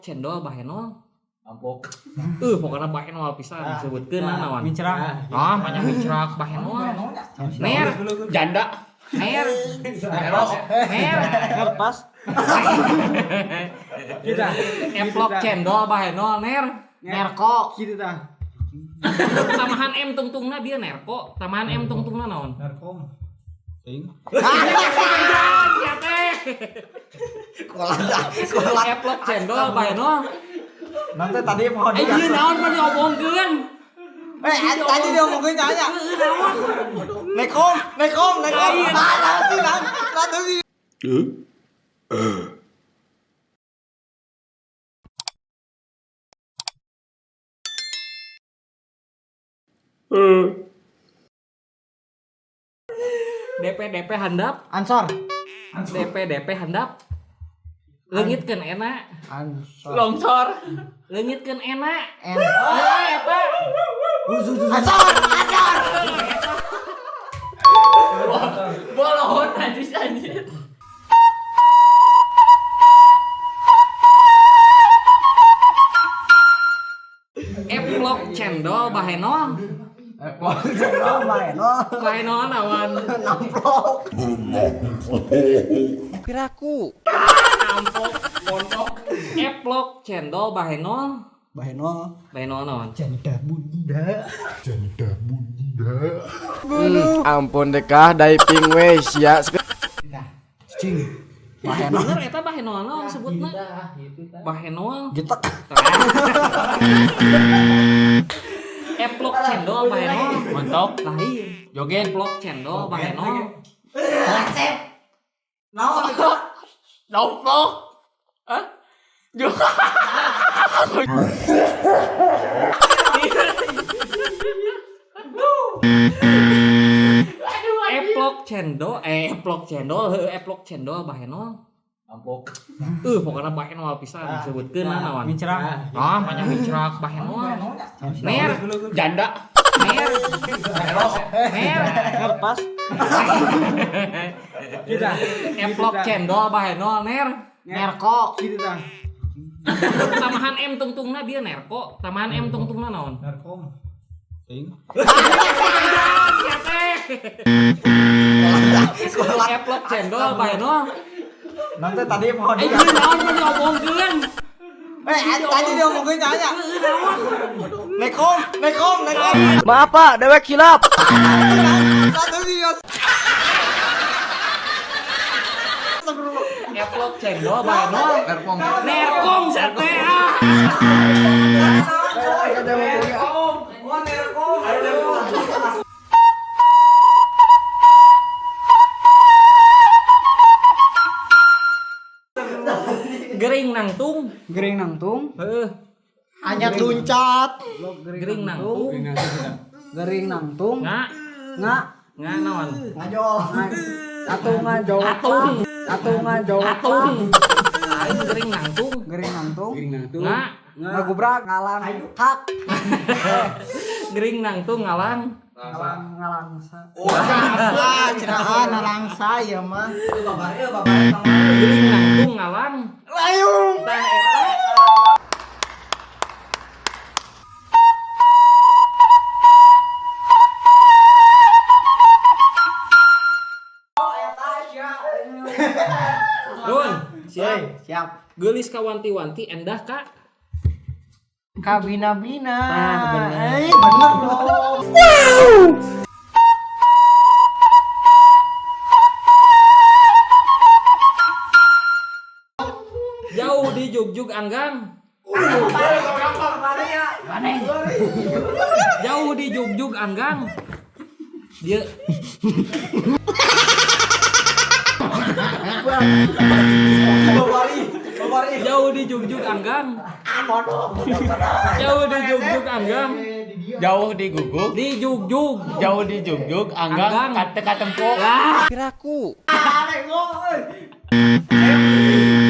cendol bahenol. Ampok. Pokoknya bahenol pisan disebutkeun naon. Mincrak. Banyak mincrak bahenol. Ner, Janda. ner. Pas. Kita. Eplok cendol bahenol ner. Nerko. Kitu tah. Tamahan M tungtungna dia nerko. Tamahan M tungtungna naon? Nerkom. Ting. Eplok cendol bahenol. Nanti tadi pohon. Ieu naon mah diomongkeun? Tadi dia ngomongin nanya. Nekom. DP handap. Ansor. DP handap. Leungitkeun enak. Ansor. Longsor. Leungitkeun enak. Ansor. Bolohon anjir. Eplok cendol bahenol. Bahenol naon? Namplok. Piraku. Ampok, pontok. Eplok cendol bahenol. Bahenol naon? Janda bunda. Ampun dekah diving we sia. Cing. Bahenol. Bener eta bahenol naon sebutna? Bahenol. Getek. Eplok cendol bahenol. Montok. Lah ieu. Joget. Eplok cendol bahenol. Nompok. Hah? Eplok cendol bahenol. Ampok. Pokoknya bahenol pisan disebutkeun naon? Mincrak. Banyak mincrak bahenol. Ner, Janda. ner. Pas. Kita. Eplok cendol bahenol ner. Nerko. Kitu tah. Tamahan M tungtungna dia nerko. Tamahan M tungtungna naon? Nerkom. Ting. Eplok cendol bahenol. Nanti tadi pohon. Ieu naon mah diomongkeun? Tadi dia ngomongin nanya. Nekom. Maaf Pak, dewek hilap. Eplok cendol bahenol. Nerkom sate. Gering nangtung. Heeh. Anyat luncat. Gering nangtung. Gering nangtung. Nga naon? Ngajol. Atung ngajol. Lain gering nangtung. Gering nangtung. Nga Ngagubrak ngalang hak. gering nangtung ngalang. Ngalangsa. Wah, cerahan ngalangsa ya mah. Gering nangtung ngalang. Layung. Tah eta. Run, Siap. geulis ka wanti-wanti endah Kak. Kabina-bina. Bener. Bener dong. Jauh di jugjug anggang. Jauh di jugjug anggang. Dia jauh di jugjug anggang. Jauh di jugjug anggang. Jauh di guguk. Di jugjug. Jauh di jugjug. Anggang. Kata tempok. Piraku.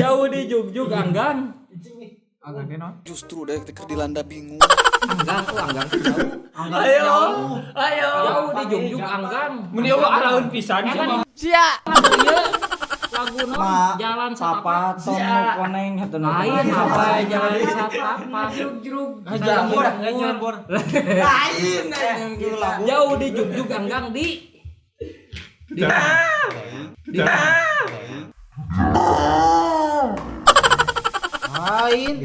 Jauh di jugjug anggang. Justru dek teker dilanda bingung. Anggang jauh. Ayo. Jauh di jugjug anggang. Meni Allah alaun pisan. Sia. Ieu lagu no Ma, jalan Papa setapak. Tomo koneng hatuna. Lain apa jalan setapak. Jeruk. Ngajar bor. Lain lagu. Jauh di jugjug anggang di Lain.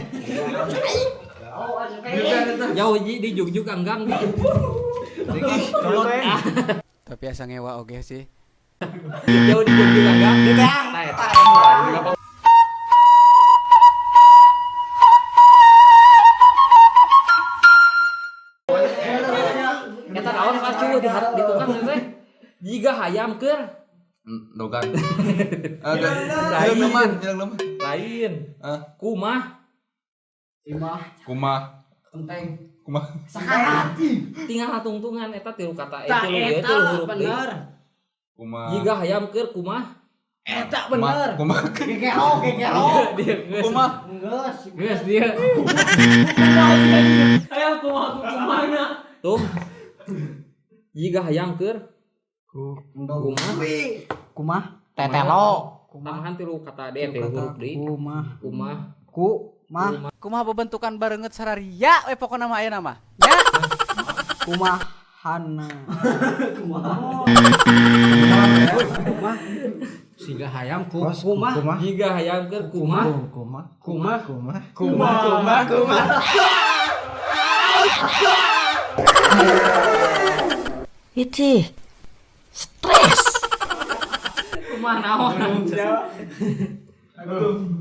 jauh di jugjug anggang di Tapi asa ngewa oge sih. jauh di jugjug anggang di Eta naon kacu di tukang teh. Jika hayam keur Dogan. lain. Lain. Kumah. Kumah. Tinggal hatungtungan eta tilu kata tilu huruf deui. Kumah. Jika hayam keur kumah. Eta bener. Kumah. Kekeo. Kumah. Geus dia. Aya kumahna. Tuh. Jika hayam keur Kumah tetelo. tambahan tilu kata D tilu huruf deui. Kumah. Kumaha pembentukan barenget sararia we pokona mah aya nama. Ya. Kumahana. Siga hayam Kumah. Jika hayam keur kumah. Itu stres. Kumah naon?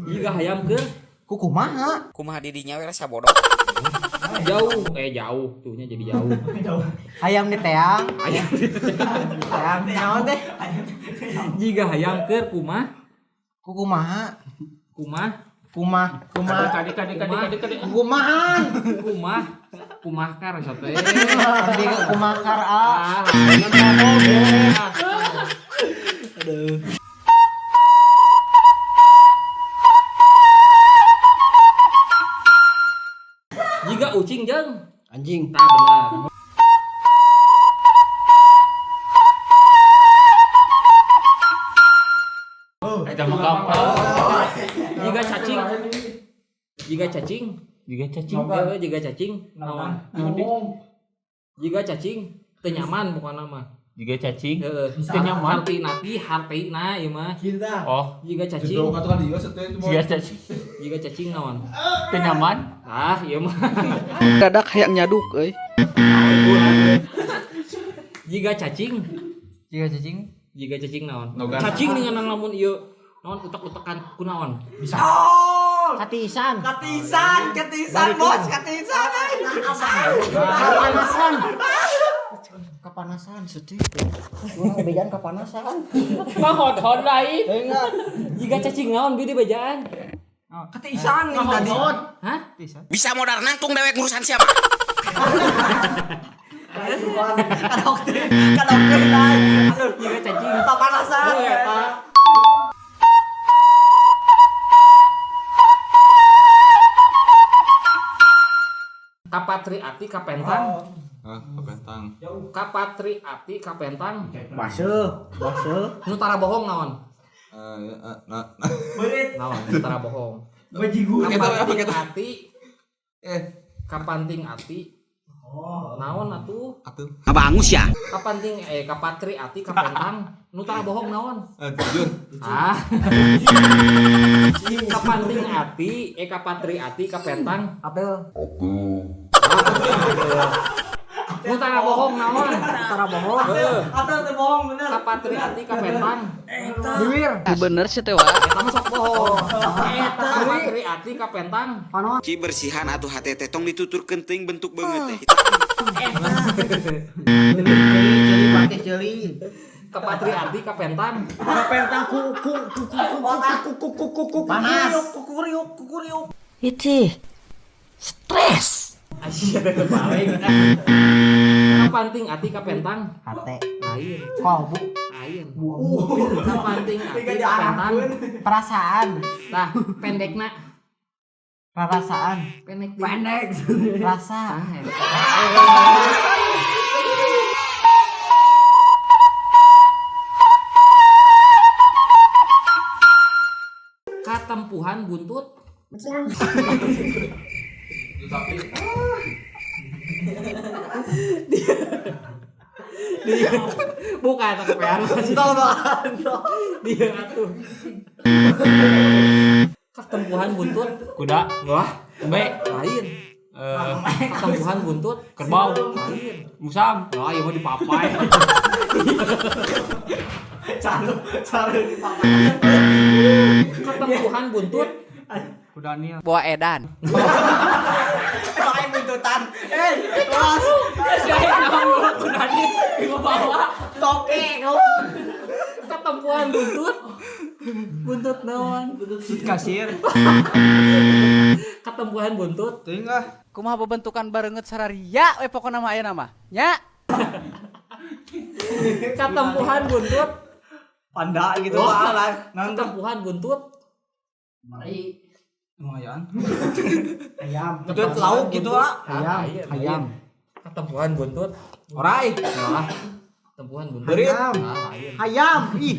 Jika hayam keur Kumaha? Kumaha didinya we rasa bodoh. jauh tuhnya jadi jauh. Hayam di teang. Hayam. Hayam naon teh? Jika hayam keur kumah. Kumaha? Kumahan. Kumah kar teh. Di kumakar Ah, jika ucing jeung anjing. tah benar. Eta mah gampang. Jika cacing. Jika cacing naon? Jika cacing teu nyaman pokona mah. Juga cacing. Heeh. Teu nyaman. Hartina ieu mah. Oh, Jika cacing. juga cacing. Jika cacing naon? Teu nyaman. Ah, ieu mah. Dadak hayang nyaduk euy. Jika cacing. Jika cacing naon? Nogan. Cacing dengan lamun ieu naon utek-utekan kunaon? Katisan. Bos, katisan. Kapanasan sedih. Urang bejaan kapanasan. Mah hot lain. Enggak. Jika cacing naon bidi bejaan? Katisan nih tadi. Hah? Bisa modal nangtung dewek urusan siapa? Kadok lagi. Jika cacing Kapanasan. oh eta. Kapatri ati kapentang. Kepentang. Kapatri ati kapentang. Basuh. Nu tara bohong naon? Naon? Nu tara bohong. Kapanting ati. Kapanting ati. Naon atuh? Ngabangus ya. Kapatri ati kapentang. Nu tara bohong naon? Jujur. Ah. Kapanting ati, kapatri ati kapentang. Apel. Nu tara bohong naon? Tara bohong. Heuh. Apel teh bohong bener. Kapatri ati kapentang. Bibir. Bener sih teh wa. Eta mah sok bohong. Kapatri ati kapentang. Ki bersihan atuh hate teh tong dituturkeun teuing bentuk beungeut teh. Jeli. Kapatri ati kapentang. Kapentang ku panas. Kukuriuk. Itu stres. Asyik kebalik. Kapanting ati kapentang. Hate. Lain. Kolbu. Lain. Kapanting ati kapentang. Perasaan. Tah, pendekna. Perasaan. Pendek. Rasa. Ah, eta. Ketempuhan buntut. Dia bukan kepean masih. Dia atuh. Ketempuhan buntut. Kuda. Wah, Embe. lain. Ketempuhan buntut. Kerbau. Lain. Musang. Wah, ya mau dipapai. Ketempuhan buntut. Kuda nih. Bawa edan. Pakai buntutan. Kudanya di bawah. Toke kau. Ketempuhan buntut. Buntut naon? Kasir. Ketempuhan buntut. Tinggal. Kumaha bebentukan barenget sararia we pokona mah aya nama. Nya. Ketempuhan buntut. Panda gitu Wah. lah. Ketempuhan buntut. Lumayan. Ayam. Buntut lauk gitu ah. Ayam. Ayam. Ketempuhan buntut. Orai. Nah, ketempuhan buntut. Ayam. Nah, ayam. Ayam. Ih.